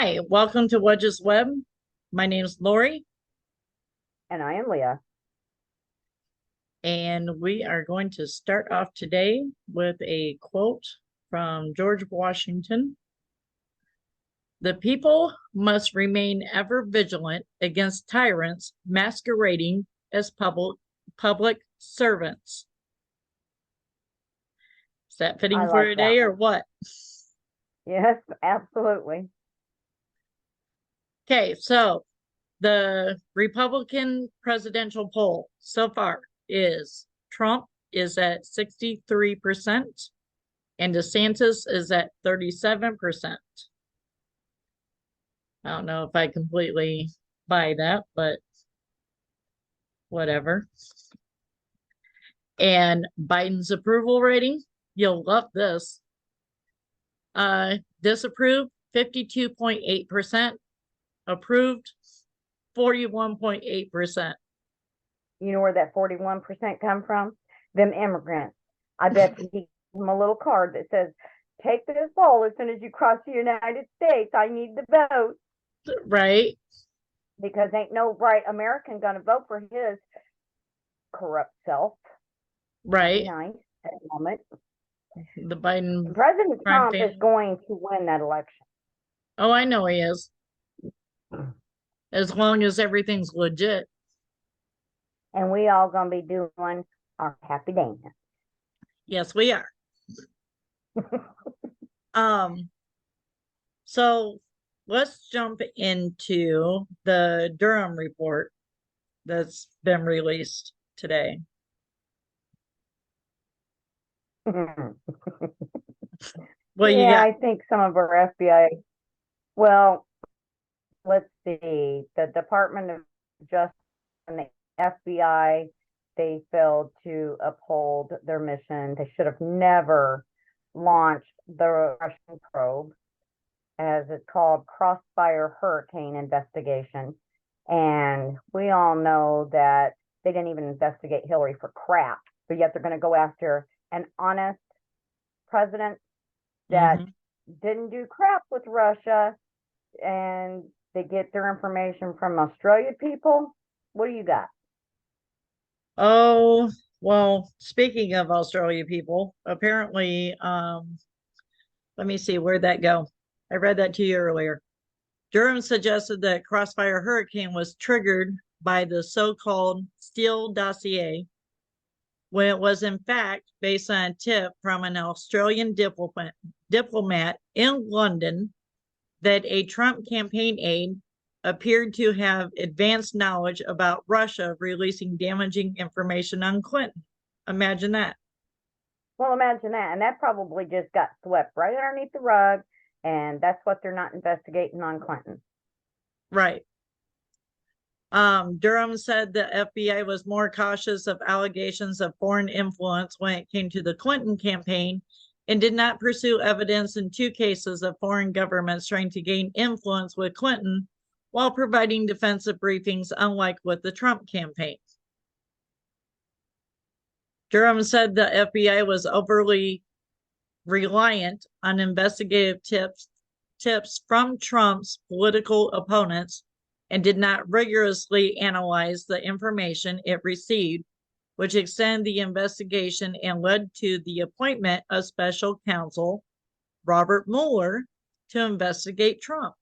Hi, welcome to Wedges Web. My name is Lori, And I am Leah. and we are going to start off today with a quote from George Washington. The people must remain ever vigilant against tyrants masquerading as public servants. Is that I fitting for like today that or one. what? Yes, absolutely. Okay, so the Republican presidential poll so far is Trump is at 63% and DeSantis is at 37%. I don't know if I completely buy that, but whatever. And Biden's approval rating, you'll love this. Disapprove 52.8%, approved 41.8%. You know where that 41% come from? Them immigrants. I bet you give them a little card that says, take this poll as soon as you cross the United States. I need the vote. Right, Because ain't no right American going to vote for his corrupt self. right. Nice at the moment. The Biden President crime Trump is family. going to win that election. Oh, I know he is. As long as everything's legit. And we all going to be doing our happy dance. Yes, we are. Um, so let's jump into the Durham Report that's been released today. Well, you Yeah, got, I think some of our FBI, well, let's see, the Department of Justice and the FBI, they failed to uphold their mission. They should have never launched the Russian probe, as it's called, Crossfire Hurricane Investigation. And we all know that they didn't even investigate Hillary for crap, but yet they're going to go after an honest president that mhm. didn't do crap with Russia, and they get their information from Australia people. What do you got? Oh, well, speaking of Australia people, apparently, let me see, where'd that go? I read that to you earlier. Durham suggested that Crossfire Hurricane was triggered by the so-called Steele dossier, when it was in fact based on a tip from an Australian diplomat in London that a Trump campaign aide appeared to have advanced knowledge about Russia releasing damaging information on Clinton. Imagine that. Well, imagine that. And that probably just got swept right underneath the rug. And that's what they're not investigating on Clinton. Right. Durham said the FBI was more cautious of allegations of foreign influence when it came to the Clinton campaign and did not pursue evidence in two cases of foreign governments trying to gain influence with Clinton while providing defensive briefings, unlike with the Trump campaign. Durham said the FBI was overly reliant on investigative tips from Trump's political opponents and did not rigorously analyze the information it received, which extended the investigation and led to the appointment of special counsel Robert Mueller to investigate Trump.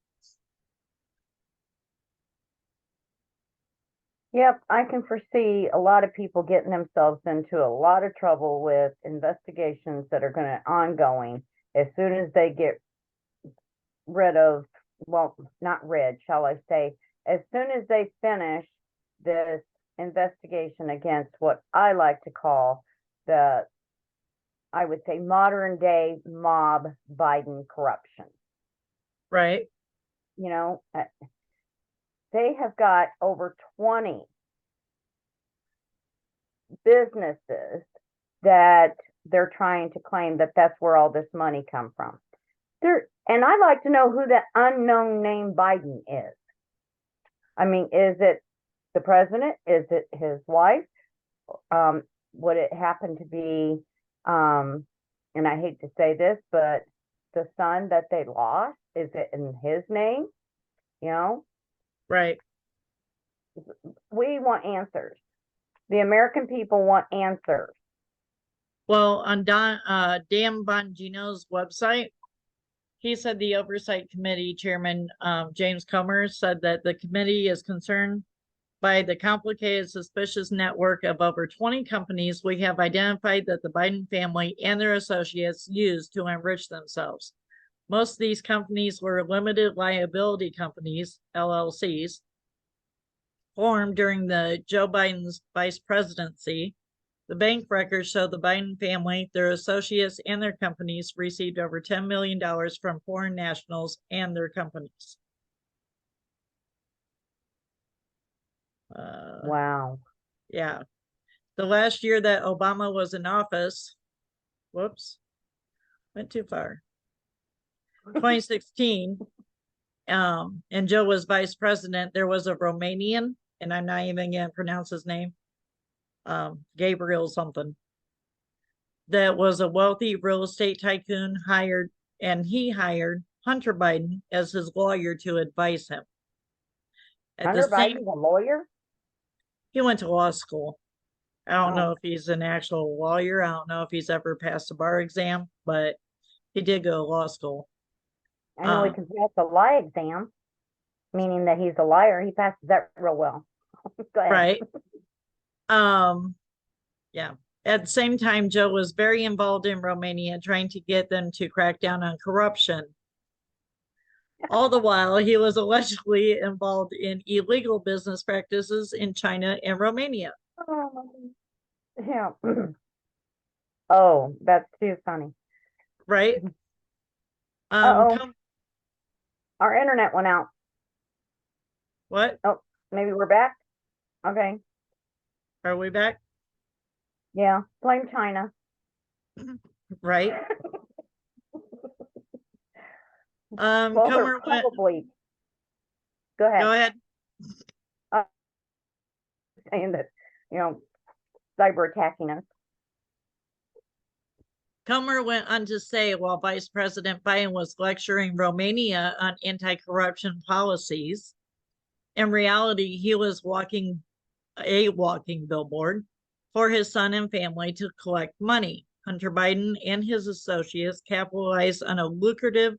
Yep, I can foresee a lot of people getting themselves into a lot of trouble with investigations that are going to ongoing as soon as they get rid of, well, not rid, shall I say, as soon as they finish this investigation against what I like to call the, I would say, modern day mob Biden corruption. Right. You know, they have got over 20 businesses that they're trying to claim that that's where all this money come from. And I'd like to know who that unknown name Biden is. I mean, is it the president? Is it his wife? Would it happen to be, and I hate to say this, but the son that they lost, is it in his name? You know, Right. we want answers. The American people want answers. Well, on Dan Bongino's website, he said the Oversight Committee Chairman, James Comer, said that the committee is concerned by the complicated, suspicious network of over 20 companies we have identified that the Biden family and their associates used to enrich themselves. Most of these companies were limited liability companies, LLCs, formed during the Joe Biden's vice presidency. The bank records show the Biden family, their associates, and their companies received over $10 million from foreign nationals and their companies. Wow. Yeah. The last year that Obama was in office, whoops, went too far. 2016, and Joe was vice president, there was a Romanian, and I'm not even going to pronounce his name, Gabriel something, that was a wealthy real estate tycoon he hired Hunter Biden as his lawyer to advise him. Hunter Biden's a lawyer? He went to law school. I don't know Oh. if he's an actual lawyer. I don't know if he's ever passed a bar exam, but he did go to law school. I know he can pass the lie exam, meaning that he's a liar. He passes that real well. Go ahead. Right. Yeah. At the same time, Joe was very involved in Romania, trying to get them to crack down on corruption. All the while, he was allegedly involved in illegal business practices in China and Romania. Yeah. Oh, that's too funny. Right? Uh-oh. Our internet went out. What? Oh, maybe we're back? Okay. Are we back? Yeah. Blame China. Right. Well, Comer went. probably. Go ahead. Go ahead. Saying that, cyber attacking us. Comer went on to say, while Vice President Biden was lecturing Romania on anti-corruption policies, in reality, he was a walking billboard for his son and family to collect money. Hunter Biden and his associates capitalized on a lucrative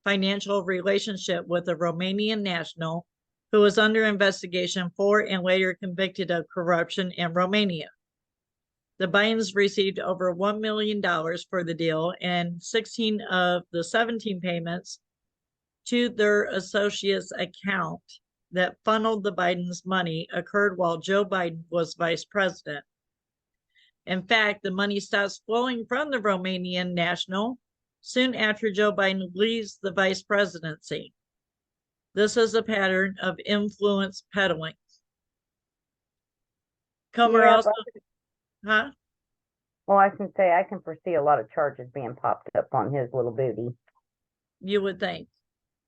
financial relationship with a Romanian national who was under investigation for and later convicted of corruption in Romania. The Bidens received over $1 million for the deal, and 16 of the 17 payments to their associates' account that funneled the Bidens' money occurred while Joe Biden was vice president. In fact, the money stops flowing from the Romanian national soon after Joe Biden leaves the vice presidency. This is a pattern of influence peddling. Comer also, huh? Well, I can say I can foresee a lot of charges being popped up on his little booty. You would think.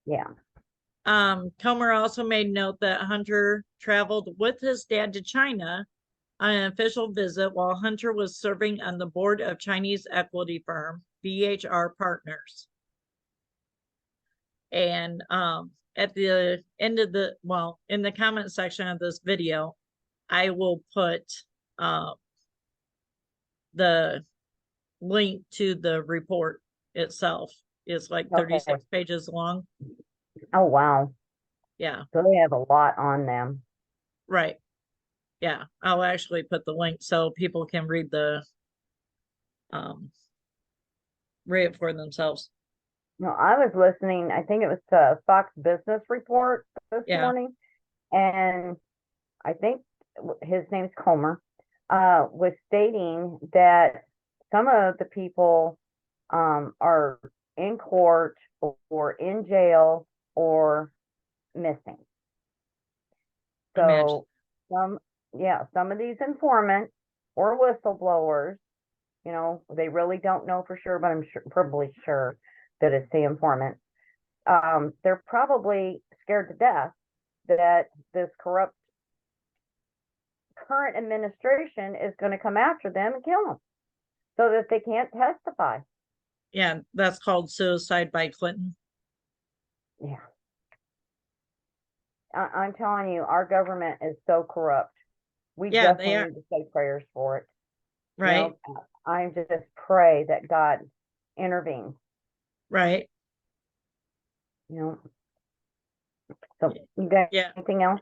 Yeah. Comer also made note that Hunter traveled with his dad to China on an official visit while Hunter was serving on the board of Chinese equity firm BHR Partners. And at the end of in the comment section of this video, I will put the link to the report itself. It's like 36 pages long. Oh, wow. Yeah. So they have a lot on them. Right. Yeah. I'll actually put the link so people can read it for themselves. No, I was listening, I think it was to Fox Business Report this morning, and I think his name's Comer, was stating that some of the people are in court or in jail or missing. So some of these informants or whistleblowers, they really don't know for sure, but I'm probably sure that it's the informant. They're probably scared to death that this corrupt current administration is going to come after them and kill them so that they can't testify. Yeah, that's called suicide by Clinton. Yeah. I'm telling you, our government is so corrupt. We Yeah, they definitely are. need to say prayers for it. You Right, know, I just pray that God intervenes, right. you know. So you got Yeah. anything else?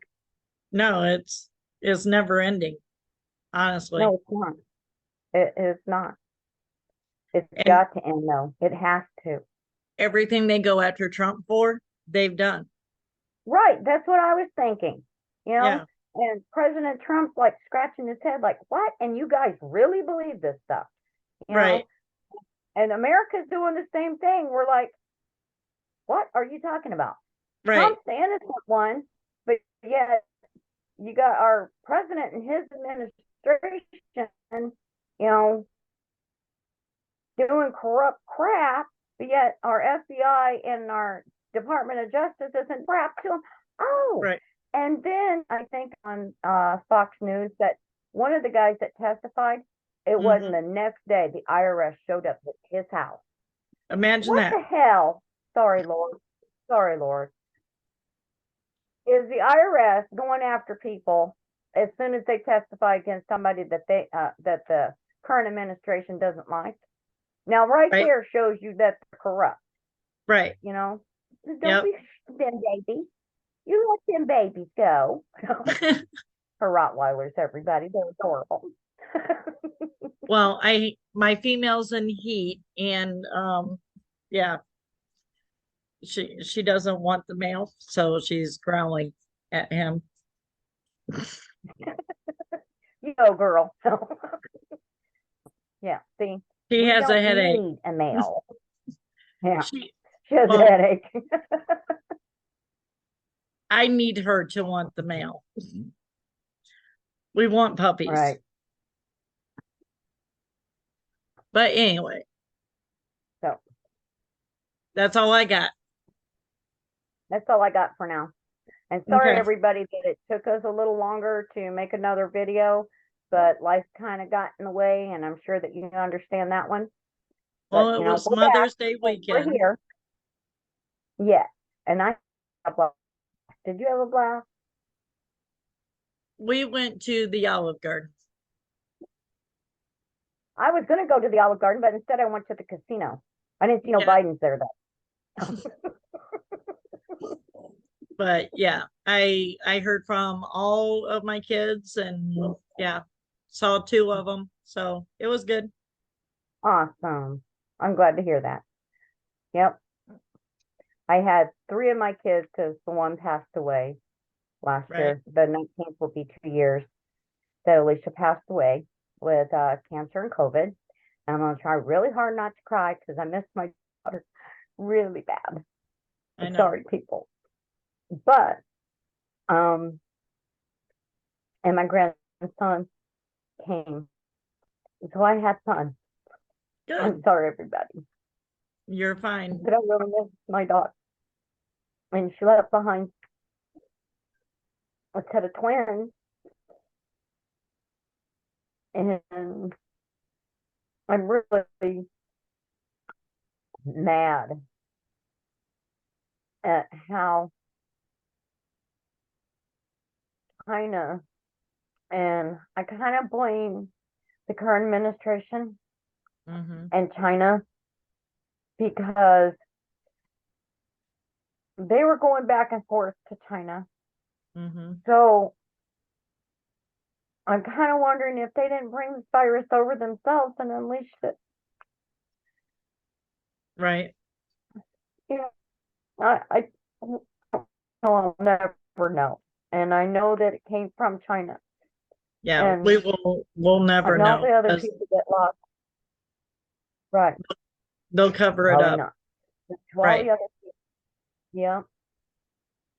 No, it's never ending, honestly. No, it's not. It is not. It's And got to end though. It has to. everything they go after Trump for, they've done. Right. That's what I was thinking. You know, Yeah, and President Trump's like scratching his head like, what? And you guys really believe this stuff? You right, know, and America's doing the same thing. We're like, what are you talking about? right, Trump's the innocent one, but yet you got our president and his administration, you know, doing corrupt crap, but yet our FBI and our Department of Justice isn't crap to them. Oh, right. and then I think on Fox News that one of the guys that testified, it wasn't Hmm. the next day the IRS showed up at his house. Imagine What that. the hell? Sorry, Lord. Sorry, Lord. Is the IRS going after people as soon as they testify against somebody that that the current administration doesn't like? Now, right Right, there shows you that they're corrupt. right. You know, don't Yep. be them babies. You let them babies go. Her Rottweilers, everybody, they're adorable. Well, my female's in heat, and yeah, she doesn't want the male, so she's growling at him. You go, girl. Yeah, see, He we has a don't headache. need a male. Yeah, She, she has a well, headache. I need her to want the male. We want puppies. Right. But anyway, So that's all I got. that's all I got for now. And sorry, Okay. everybody, that it took us a little longer to make another video, but life kind of got in the way, and I'm sure that you understand that one. But, Well, it you know, was we're back. Mother's Day We're weekend. here. Yes. And I had a blast. Did you have a blast? We went to the Olive Garden. I was going to go to the Olive Garden, but instead I went to the casino. I didn't see no Yeah. Bidens there, though. But yeah, I heard from all of my kids, and yeah, saw two of them. So it was good. Awesome. I'm glad to hear that. Yep. I had three of my kids because the one passed away last Right. year. The 19th will be 2 years that Alicia passed away with cancer and COVID. And I'm going to try really hard not to cry because I miss my daughter really bad. I know. Sorry, people. But, um, and my grandson came. So I had fun. Good. I'm sorry, everybody. You're fine. But I really miss my daughter. And she left behind a set of twins. And I'm really mad at how China, and I kind of blame the current administration Hmm. and China because they were going back and forth to China. Hmm. So I'm kind of wondering if they didn't bring this virus over themselves and unleashed it. Right. You know, I'll never know. And I know that it came from China. Yeah, And we'll never all know the other because people that lost, right, they'll cover it probably up. not. But to all Right. the other people, yeah,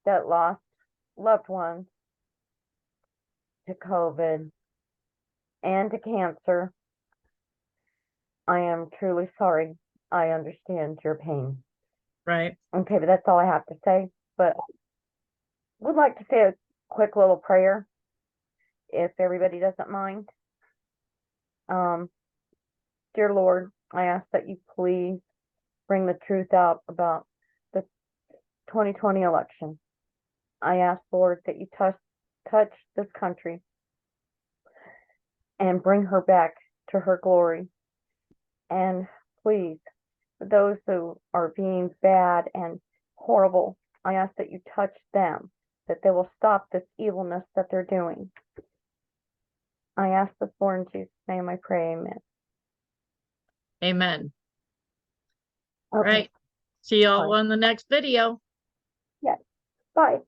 that lost loved ones to COVID and to cancer, I am truly sorry. I understand your pain. Right. Okay, but that's all I have to say. But would like to say a quick little prayer, if everybody doesn't mind. Um, Dear Lord, I ask that you please bring the truth out about the 2020 election. I ask, Lord, that you touch this country and bring her back to her glory. And please, for those who are being bad and horrible, I ask that you touch them, that they will stop this evilness that they're doing. I ask this, Lord, in Jesus' name I pray, amen. Amen. Okay. Right. See y'all Bye. on the next video. Yes. Bye.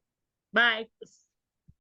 Bye.